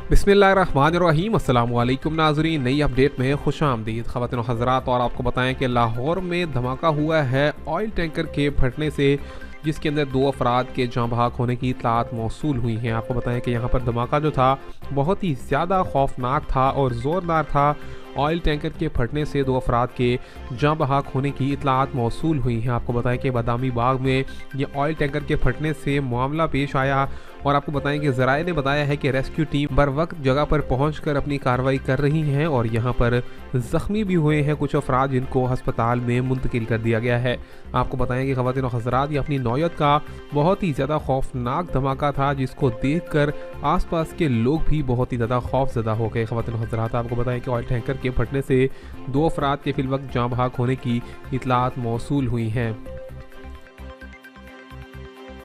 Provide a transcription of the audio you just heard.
बिस्मिल्लाहिर्रहमानिर्रहीम अस्सलाम वालेकुम नाज़रीन, नई अपडेट में खुशामदीद। ख़वातीन और हज़रात, और आपको बताएं कि लाहौर में धमाका हुआ है ऑयल टैंकर के फटने से, जिसके अंदर 2 अफराद के जाँ बहक होने की इत्तलात मौसूल हुई हैं। आपको बताएं कि यहाँ पर धमाका जो था बहुत ही ज़्यादा खौफनाक था और ज़ोरदार था। ऑयल टैंकर के फटने से 2 अफराद के जाँ बहक होने की इत्तलात मौसूल हुई हैं। आपको बताएं कि बादामी बाग में ये ऑयल टैंकर के फटने से मामला पेश आया, और आपको बताएं कि ज़राए ने बताया है कि रेस्क्यू टीम बर वक्त जगह पर पहुंचकर अपनी कार्रवाई कर रही हैं, और यहाँ पर ज़ख्मी भी हुए हैं कुछ अफराद, जिनको हस्पताल में मुंतकिल कर दिया गया है। आपको बताएं कि ख़वातीन और हज़रात, ये अपनी नौयत का बहुत ही ज़्यादा खौफनाक धमाका था, जिसको देख कर आस पास के लोग भी बहुत ही ज़्यादा खौफज़दा हो गए। ख़वातीन और हज़रात, आपको बताएं कि ऑयल टैंकर के फटने से 2 अफराद के फिलवक्त जाँ बहक होने की इत्तलात मौसूल हुई हैं।